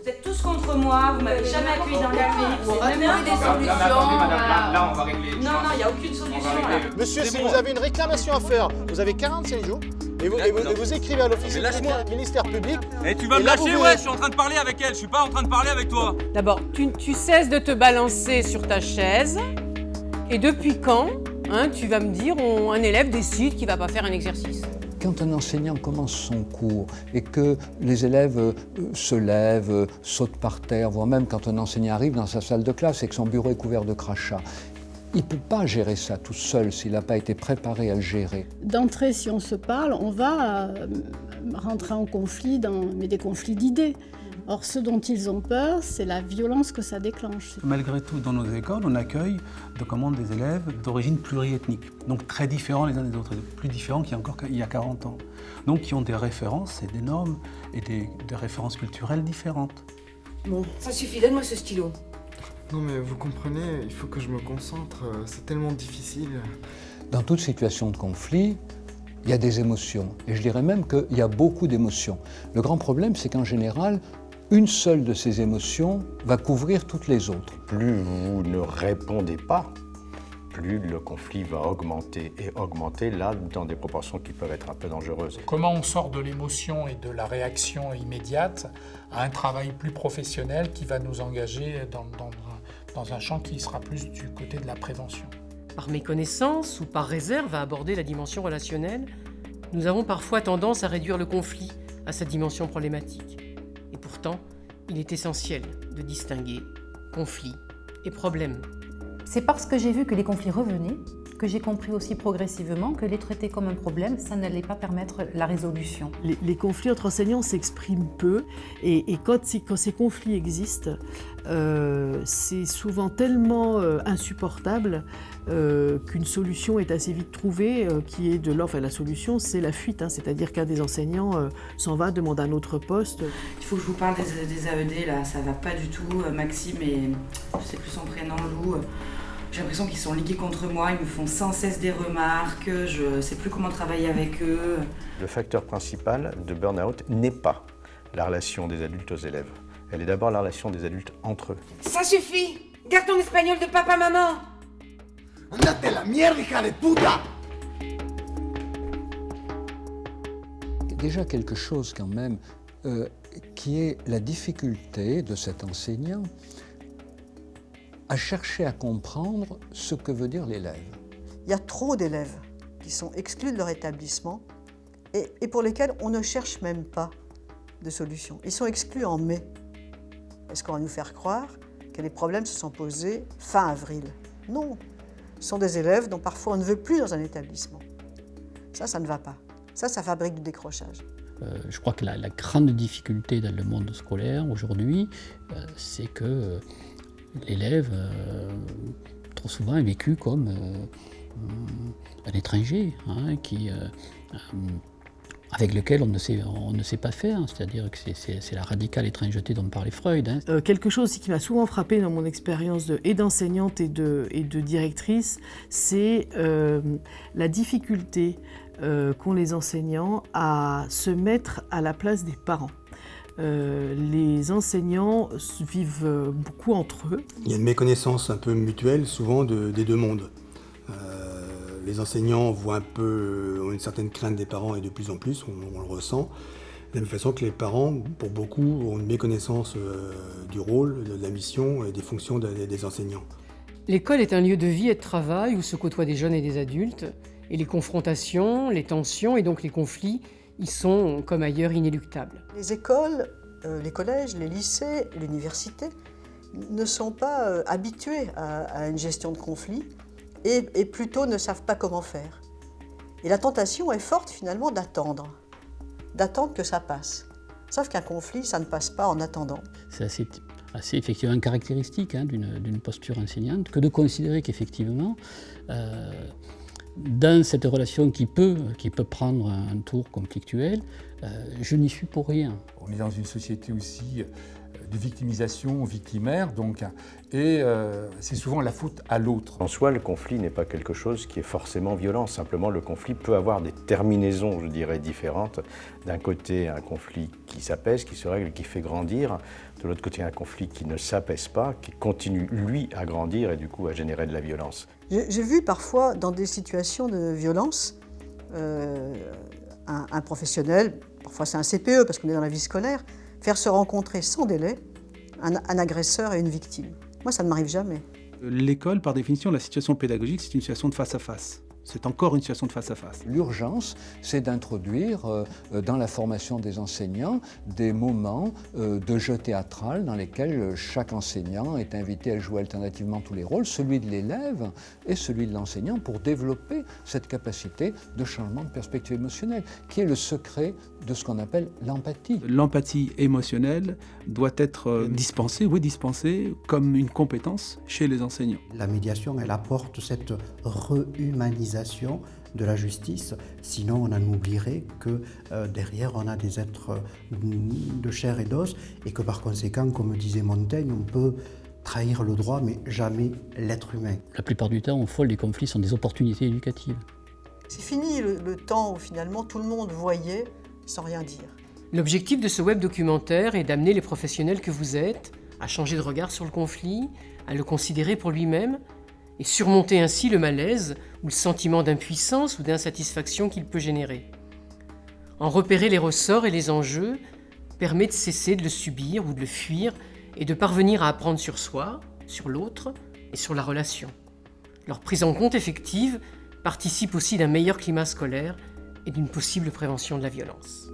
Vous êtes tous contre moi, vous m'avez jamais accueilli dans la vie. On va trouver des solutions. Là, on va régler. Non, il n'y a aucune solution là. Monsieur, si vous avez une réclamation à faire, vous avez 45 jours et vous écrivez à l'office du ministère public. Et tu vas me lâcher, ouais, je suis en train de parler avec elle, je suis pas en train de parler avec toi. D'abord, tu cesses de te balancer sur ta chaise. Et depuis quand, tu vas me dire, un élève décide qu'il ne va pas faire un exercice? Quand un enseignant commence son cours et que les élèves se lèvent, sautent par terre, voire même quand un enseignant arrive dans sa salle de classe et que son bureau est couvert de crachats, il ne peut pas gérer ça tout seul s'il n'a pas été préparé à le gérer. D'entrée, si on se parle, on va rentrer en conflit, mais des conflits d'idées. Or, ce dont ils ont peur, c'est la violence que ça déclenche. Malgré tout, dans nos écoles, on accueille des élèves d'origine pluriethnique, donc très différents les uns des autres, plus différents qu'il y a 40 ans. Donc qui ont des références et des normes et des références culturelles différentes. Bon, ça suffit, donne-moi ce stylo. Non mais vous comprenez, il faut que je me concentre, c'est tellement difficile. Dans toute situation de conflit, il y a des émotions. Et je dirais même qu'il y a beaucoup d'émotions. Le grand problème, c'est qu'en général, une seule de ces émotions va couvrir toutes les autres. Plus vous ne répondez pas, plus le conflit va augmenter. Et augmenter, là, dans des proportions qui peuvent être un peu dangereuses. Comment on sort de l'émotion et de la réaction immédiate à un travail plus professionnel qui va nous engager dans un champ qui sera plus du côté de la prévention. Par méconnaissance ou par réserve à aborder la dimension relationnelle, nous avons parfois tendance à réduire le conflit à sa dimension problématique. Et pourtant, il est essentiel de distinguer conflit et problème. C'est parce que j'ai vu que les conflits revenaient que j'ai compris aussi progressivement que les traiter comme un problème, ça n'allait pas permettre la résolution. Les conflits entre enseignants s'expriment peu et quand ces conflits existent, c'est souvent tellement insupportable qu'une solution est assez vite trouvée, qui est de l'ordre. La solution, c'est la fuite, c'est-à-dire qu'un des enseignants s'en va, demande un autre poste. Il faut que je vous parle des AED, là, ça va pas du tout. Maxime et je sais plus son prénom, Lou. J'ai l'impression qu'ils sont ligués contre moi, ils me font sans cesse des remarques, je sais plus comment travailler avec eux. Le facteur principal de burn-out n'est pas la relation des adultes aux élèves. Elle est d'abord la relation des adultes entre eux. Ça suffit! Garde ton espagnol de papa-maman! Andate la mierda, hija de puta! Déjà quelque chose quand même qui est la difficulté de cet enseignant à chercher à comprendre ce que veut dire l'élève. Il y a trop d'élèves qui sont exclus de leur établissement et pour lesquels on ne cherche même pas de solution. Ils sont exclus en mai. Est-ce qu'on va nous faire croire que les problèmes se sont posés fin avril? Non. Ce sont des élèves dont parfois on ne veut plus dans un établissement. Ça ne va pas. Ça fabrique du décrochage. Je crois que la grande difficulté dans le monde scolaire aujourd'hui, c'est que l'élève, trop souvent, est vécu comme un étranger, avec lequel on ne sait pas faire. C'est-à-dire que c'est la radicale étrangeté dont parlait Freud. Quelque chose aussi qui m'a souvent frappée dans mon expérience d'enseignante et de directrice, c'est la difficulté qu'ont les enseignants à se mettre à la place des parents. Les enseignants vivent beaucoup entre eux. Il y a une méconnaissance un peu mutuelle, souvent, des deux mondes. Les enseignants ont une certaine crainte des parents et de plus en plus, on le ressent. De la même façon que les parents, pour beaucoup, ont une méconnaissance du rôle, de la mission et des fonctions des enseignants. L'école est un lieu de vie et de travail où se côtoient des jeunes et des adultes. Et les confrontations, les tensions et donc les conflits, ils sont, comme ailleurs, inéluctables. Les écoles, les collèges, les lycées, l'université ne sont pas habitués à une gestion de conflits et plutôt ne savent pas comment faire. Et la tentation est forte finalement d'attendre que ça passe. Sauf qu'un conflit, ça ne passe pas en attendant. C'est assez effectivement caractéristique d'une posture enseignante que de considérer qu'effectivement, dans cette relation qui peut prendre un tour conflictuel, je n'y suis pour rien. On est dans une société aussi victimisation victimaire, donc, et c'est souvent la faute à l'autre. En soi, le conflit n'est pas quelque chose qui est forcément violent. Simplement, le conflit peut avoir des terminaisons, je dirais, différentes. D'un côté, un conflit qui s'apaise, qui se règle, qui fait grandir. De l'autre côté, un conflit qui ne s'apaise pas, qui continue, lui, à grandir et du coup à générer de la violence. J'ai vu parfois, dans des situations de violence, un professionnel, parfois c'est un CPE parce qu'on est dans la vie scolaire, faire se rencontrer sans délai un agresseur et une victime. Moi, ça ne m'arrive jamais. L'école, par définition, la situation pédagogique, c'est une situation de face à face. C'est encore une situation de face à face. L'urgence, c'est d'introduire dans la formation des enseignants des moments de jeu théâtral dans lesquels chaque enseignant est invité à jouer alternativement tous les rôles, celui de l'élève et celui de l'enseignant, pour développer cette capacité de changement de perspective émotionnelle, qui est le secret de ce qu'on appelle l'empathie. L'empathie émotionnelle doit être dispensée comme une compétence chez les enseignants. La médiation, elle apporte cette rehumanisation de la justice, sinon on en oublierait que derrière on a des êtres de chair et d'os et que par conséquent, comme disait Montaigne, on peut trahir le droit mais jamais l'être humain. La plupart du temps, au fond, les conflits sont des opportunités éducatives. C'est fini le temps où finalement tout le monde voyait sans rien dire. L'objectif de ce web documentaire est d'amener les professionnels que vous êtes à changer de regard sur le conflit, à le considérer pour lui-même, et surmonter ainsi le malaise ou le sentiment d'impuissance ou d'insatisfaction qu'il peut générer. En repérer les ressorts et les enjeux permet de cesser de le subir ou de le fuir et de parvenir à apprendre sur soi, sur l'autre et sur la relation. Leur prise en compte effective participe aussi d'un meilleur climat scolaire et d'une possible prévention de la violence.